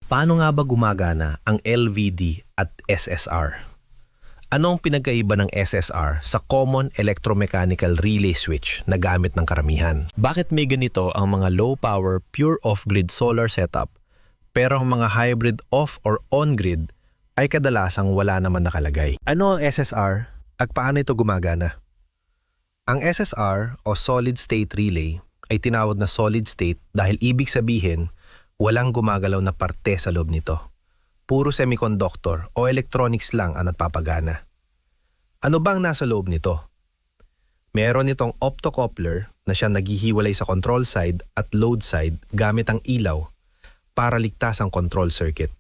Paano nga ba gumagana ang LVD at SSR? Anong pinagkaiba ng SSR sa common electromechanical relay switch na gamit ng karamihan? Bakit may ganito ang mga low-power pure off-grid solar setup pero ang mga hybrid off or on-grid ay kadalasang wala naman nakalagay? Ano ang SSR at paano ito gumagana? Ang SSR o Solid State Relay ay tinawag na solid state dahil ibig sabihin walang gumagalaw na parte sa loob nito. Puro semiconductor o electronics lang ang nagpapagana. Ano bang nasa loob nito? Meron itong optocoupler na siya naghihiwalay sa control side at load side gamit ang ilaw para ligtas ang control circuit.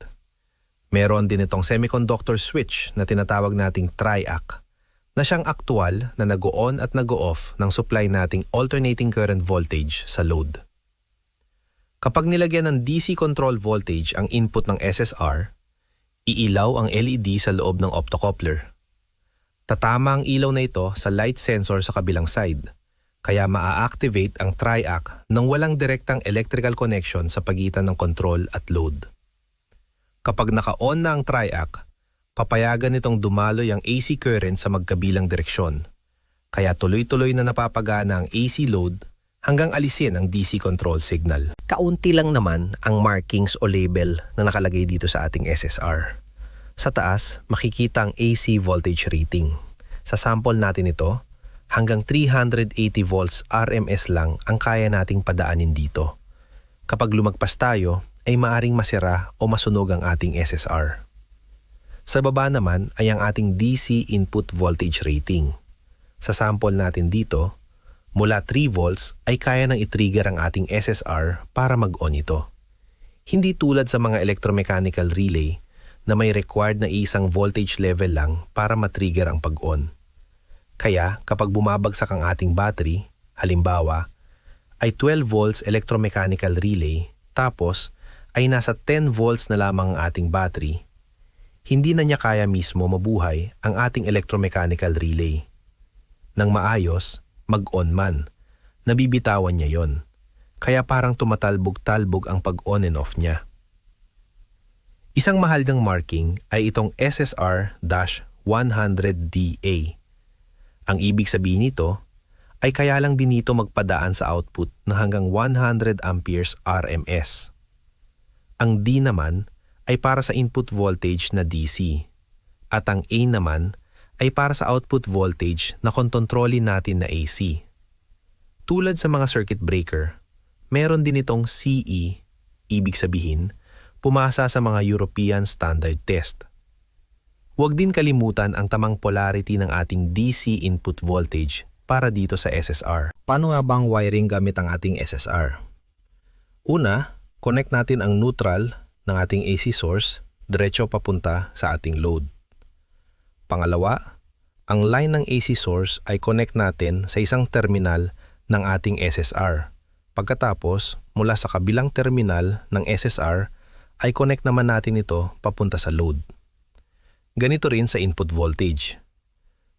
Meron din itong semiconductor switch na tinatawag nating triac na siyang aktual na nag-on at nag-off ng supply nating alternating current voltage sa load. Kapag nilagyan ng DC control voltage ang input ng SSR, iilaw ang LED sa loob ng optocoupler. Tatama ang ilaw na ito sa light sensor sa kabilang side, kaya maa-activate ang triac nang walang direktang electrical connection sa pagitan ng control at load. Kapag naka-on na ang triac, papayagan nitong dumaloy ang AC current sa magkabilang direksyon, kaya tuloy-tuloy na napapagana ang AC load hanggang alisin ang DC control signal. Kaunti lang naman ang markings o label na nakalagay dito sa ating SSR. Sa taas, makikita ang AC voltage rating. Sa sample natin ito, hanggang 380 volts RMS lang ang kaya nating padaanin dito. Kapag lumagpas tayo, ay maaring masira o masunog ang ating SSR. Sa baba naman ay ang ating DC input voltage rating. Sa sample natin dito, mula 3 volts ay kaya nang i-trigger ang ating SSR para mag-on ito. Hindi tulad sa mga electromechanical relay na may required na isang voltage level lang para matrigger ang pag-on. Kaya kapag bumabagsak ang ating battery, halimbawa, ay 12 volts electromechanical relay tapos ay nasa 10 volts na lamang ang ating battery, hindi na niya kaya mismo mabuhay ang ating electromechanical relay. Nang maayos, mag-on man, nabibitawan niya yon. Kaya parang tumatalbog-talbog ang pag-on and off niya. Isang mahalagang marking ay itong SSR-100DA. Ang ibig sabihin nito ay kaya lang din ito magpadaan sa output ng hanggang 100 amperes RMS. Ang D naman ay para sa input voltage na DC at ang A naman ay para sa output voltage na kontrolin natin na AC. Tulad sa mga circuit breaker, meron din itong CE, ibig sabihin, pumasa sa mga European Standard Test. Huwag din kalimutan ang tamang polarity ng ating DC input voltage para dito sa SSR. Paano nga bang wiring gamit ang ating SSR? Una, connect natin ang neutral ng ating AC source diretso papunta sa ating load. Pangalawa, ang line ng AC source ay connect natin sa isang terminal ng ating SSR. Pagkatapos, mula sa kabilang terminal ng SSR ay connect naman natin ito papunta sa load. Ganito rin sa input voltage.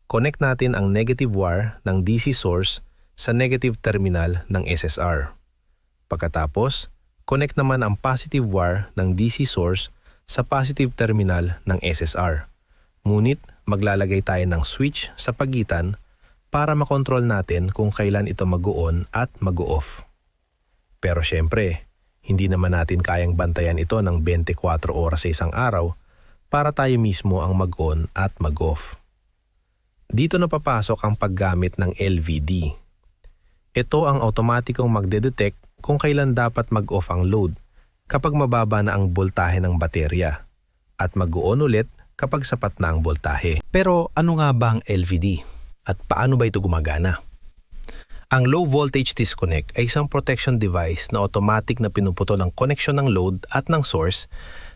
Connect natin ang negative wire ng DC source sa negative terminal ng SSR. Pagkatapos, connect naman ang positive wire ng DC source sa positive terminal ng SSR. Ngunit maglalagay tayo ng switch sa pagitan para makontrol natin kung kailan ito mag-on at mag-off. Pero syempre, hindi naman natin kayang bantayan ito ng 24 oras sa isang araw para tayo mismo ang mag-on at mag-off. Dito na papasok ang paggamit ng LVD. Ito ang automatikong magdedetect kung kailan dapat mag-off ang load kapag mababa na ang boltahe ng baterya at mag-on ulit kapag sapat na ang boltahe. Pero ano nga ba ang LVD? At paano ba ito gumagana? Ang low voltage disconnect ay isang protection device na automatic na pinuputol ang connection ng load at ng source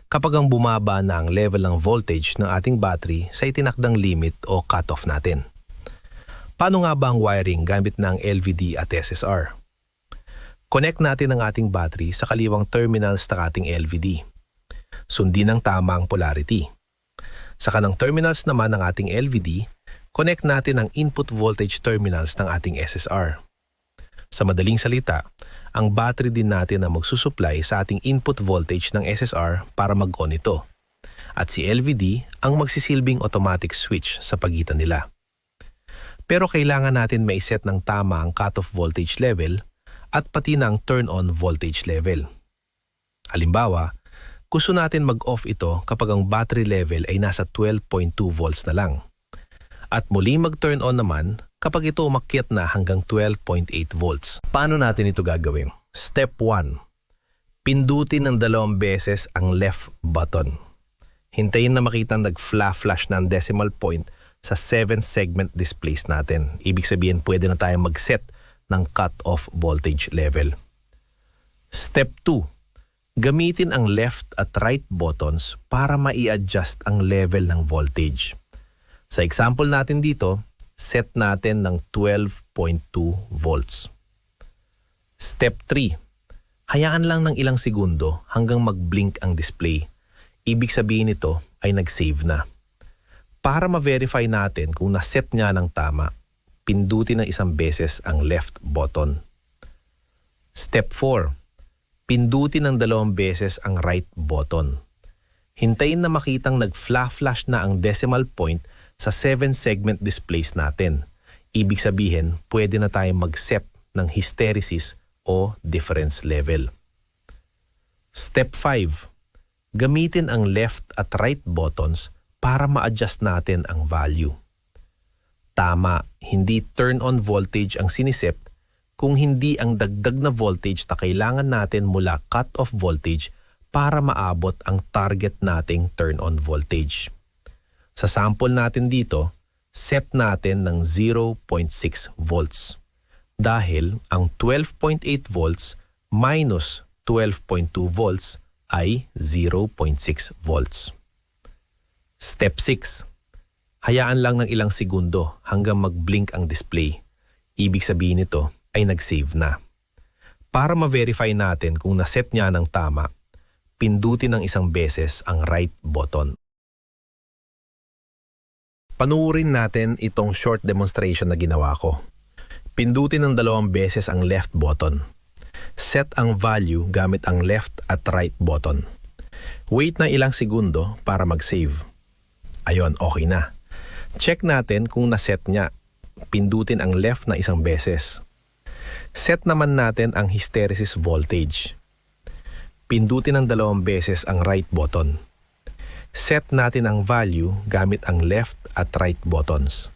kapag ang bumaba na ang level ng voltage ng ating battery sa itinakdang limit o cutoff natin. Paano nga ba ang wiring gamit ng LVD at SSR? Connect natin ang ating battery sa kaliwang terminals ng ating LVD. Sundin ang tamang polarity. Sa kanang terminals naman ng ating LVD, connect natin ang input voltage terminals ng ating SSR. Sa madaling salita, ang battery din natin ang magsusupply sa ating input voltage ng SSR para mag-on ito. At si LVD ang magsisilbing automatic switch sa pagitan nila. Pero kailangan natin maiset ng tama ang cutoff voltage level at pati ng turn-on voltage level. Halimbawa, gusto natin mag-off ito kapag ang battery level ay nasa 12.2 volts na lang. At muli mag-turn on naman kapag ito umakyat na hanggang 12.8 volts. Paano natin ito gagawin? Step 1. Pindutin ng 2 beses ang left button. Hintayin na makita nag-flash ng decimal point sa 7 segment displays natin. Ibig sabihin pwede na tayong mag-set ng cut-off voltage level. Step 2. Gamitin ang left at right buttons para mai-adjust ang level ng voltage. Sa example natin dito, set natin ng 12.2 volts. Step 3. Hayaan lang ng ilang segundo hanggang mag-blink ang display. Ibig sabihin nito ay nag-save na. Para ma-verify natin kung naset niya ng tama, pindutin ng 1 beses ang left button. Step 4. Pindutin ng 2 beses ang right button. Hintayin na makitang nag-flash na ang decimal point sa 7 segment displays natin. Ibig sabihin, pwede na tayong mag-set ng hysteresis o difference level. Step 5. Gamitin ang left at right buttons para ma-adjust natin ang value. Tama, hindi turn-on voltage ang siniset kung hindi ang dagdag na voltage na kailangan natin mula cut-off voltage para maabot ang target nating turn-on voltage. Sa sample natin dito, set natin ng 0.6 volts. Dahil ang 12.8 volts minus 12.2 volts ay 0.6 volts. Step 6. Hayaan lang ng ilang segundo hanggang mag-blink ang display. Ibig sabihin nito ay nag-save na. Para ma-verify natin kung naset niya ng tama, pindutin ng 1 beses ang right button. Panuurin natin itong short demonstration na ginawa ko. Pindutin ng 2 beses ang left button. Set ang value gamit ang left at right button. Wait na ilang segundo para mag-save. Ayon, okay na. Check natin kung naset niya. Pindutin ang left na 1 beses. Set naman natin ang hysteresis voltage. Pindutin ng 2 beses ang right button. Set natin ang value gamit ang left at right buttons.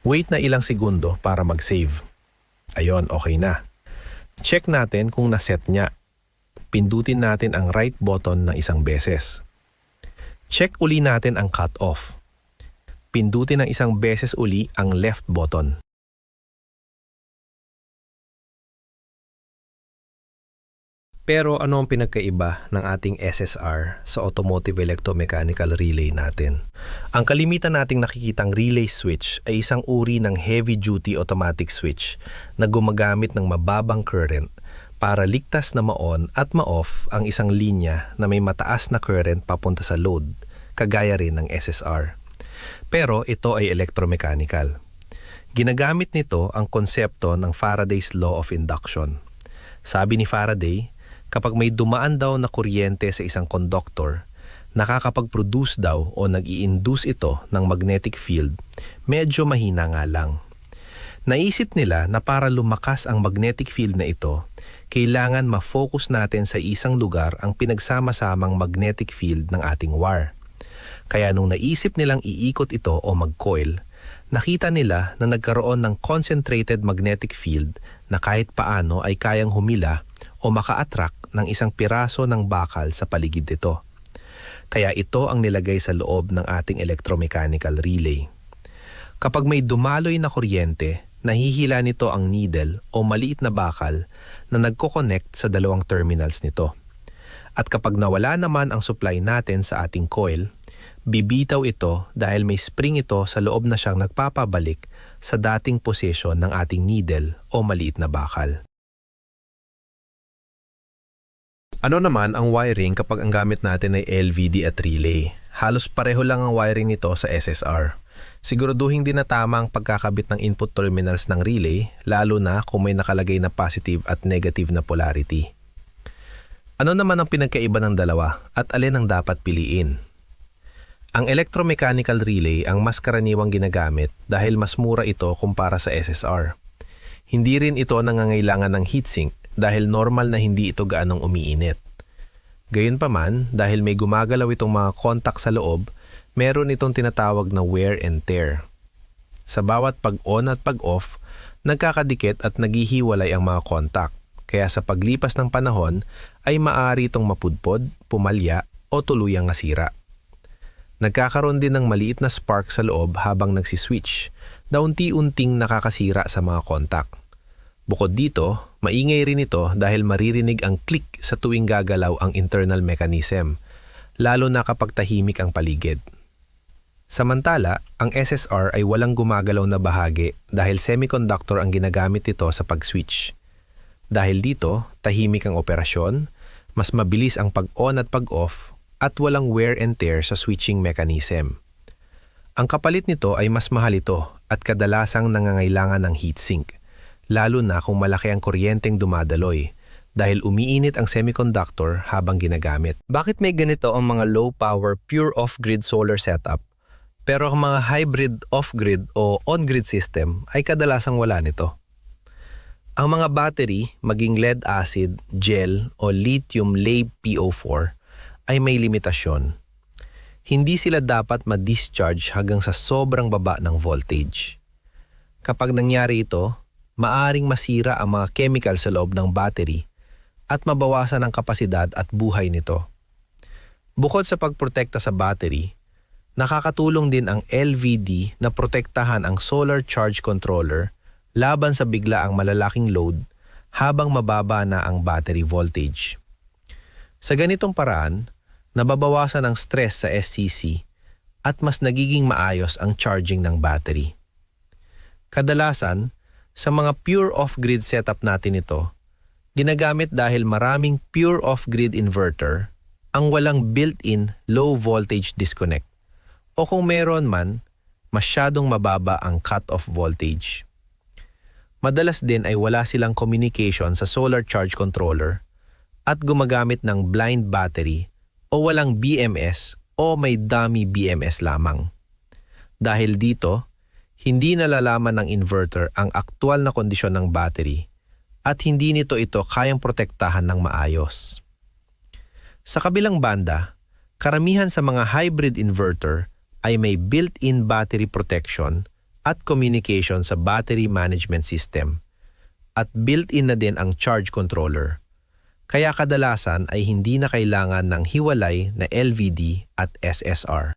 Wait na ilang segundo para mag-save. Ayon, okay na. Check natin kung naset niya. Pindutin natin ang right button na 1 beses. Check uli natin ang cut-off. Pindutin ng 1 beses uli ang left button. Pero ano ang pinagkaiba ng ating SSR sa automotive electromechanical relay natin? Ang kalimitan nating nakikitang relay switch ay isang uri ng heavy-duty automatic switch na gumagamit ng mababang current para ligtas na ma-on at ma-off ang isang linya na may mataas na current papunta sa load, kagaya rin ng SSR. Pero ito ay electromechanical. Ginagamit nito ang konsepto ng Faraday's Law of Induction. Sabi ni Faraday, kapag may dumaan daw na kuryente sa isang conductor, nakakapag-produce daw o nag-i-induce ito ng magnetic field, medyo mahina nga lang. Naisip nila na para lumakas ang magnetic field na ito, kailangan ma-focus natin sa isang lugar ang pinagsama-samang magnetic field ng ating wire. Kaya nung naisip nilang iikot ito o mag-coil, nakita nila na nagkaroon ng concentrated magnetic field na kahit paano ay kayang humila o maka-attract ng isang piraso ng bakal sa paligid nito. Kaya ito ang nilagay sa loob ng ating electromechanical relay. Kapag may dumaloy na kuryente, nahihila nito ang needle o maliit na bakal na nagko-connect sa 2 terminals nito. At kapag nawala naman ang supply natin sa ating coil, bibitaw ito dahil may spring ito sa loob na siyang nagpapabalik sa dating posisyon ng ating needle o maliit na bakal. Ano naman ang wiring kapag ang gamit natin ay LVD at relay? Halos pareho lang ang wiring nito sa SSR. Siguraduhin din na tama ang pagkakabit ng input terminals ng relay, lalo na kung may nakalagay na positive at negative na polarity. Ano naman ang pinagkaiba ng dalawa at alin ang dapat piliin? Ang electromechanical relay ang mas karaniwang ginagamit dahil mas mura ito kumpara sa SSR. Hindi rin ito nangangailangan ng heatsink dahil normal na hindi ito gaanong umiinit. Gayunpaman, dahil may gumagalaw itong mga contact sa loob, meron itong tinatawag na wear and tear. Sa bawat pag-on at pag-off, nagkakadikit at naghihiwalay ang mga contact, kaya sa paglipas ng panahon ay maaari itong mapudpod, pumalya o tuluyang masira. Nagkakaroon din ng maliit na spark sa loob habang nagsiswitch na unti-unting nakakasira sa mga contact. Bukod dito, maingay rin ito dahil maririnig ang click sa tuwing gagalaw ang internal mechanism, lalo na kapag tahimik ang paligid. Samantala, ang SSR ay walang gumagalaw na bahagi dahil semiconductor ang ginagamit ito sa pag-switch. Dahil dito, tahimik ang operasyon, mas mabilis ang pag-on at pag-off, at walang wear and tear sa switching mechanism. Ang kapalit nito ay mas mahal ito at kadalasang nangangailangan ng heatsink, lalo na kung malaki ang kuryenteng dumadaloy dahil umiinit ang semiconductor habang ginagamit. Bakit may ganito ang mga low-power pure off-grid solar setup, pero ang mga hybrid off-grid o on-grid system ay kadalasang wala nito? Ang mga battery, maging lead-acid, gel o lithium LiPo4 ay may limitasyon. Hindi sila dapat ma-discharge hanggang sa sobrang baba ng voltage. Kapag nangyari ito, maaring masira ang mga chemical sa loob ng battery at mabawasan ang kapasidad at buhay nito. Bukod sa pagprotekta sa battery, nakakatulong din ang LVD na protektahan ang solar charge controller laban sa biglaang malalaking load habang mababa na ang battery voltage. Sa ganitong paraan, nababawasan ang stress sa SCC at mas nagiging maayos ang charging ng battery. Kadalasan, sa mga pure off-grid setup natin ito, ginagamit dahil maraming pure off-grid inverter ang walang built-in low voltage disconnect o kung meron man, masyadong mababa ang cut-off voltage. Madalas din ay wala silang communication sa solar charge controller at gumagamit ng blind battery o walang BMS o may dummy BMS lamang. Dahil dito, hindi nalalaman ng inverter ang aktwal na kondisyon ng battery at hindi nito ito kayang protektahan ng maayos. Sa kabilang banda, karamihan sa mga hybrid inverter ay may built-in battery protection at communication sa battery management system at built-in na din ang charge controller. Kaya kadalasan ay hindi na kailangan ng hiwalay na LVD at SSR.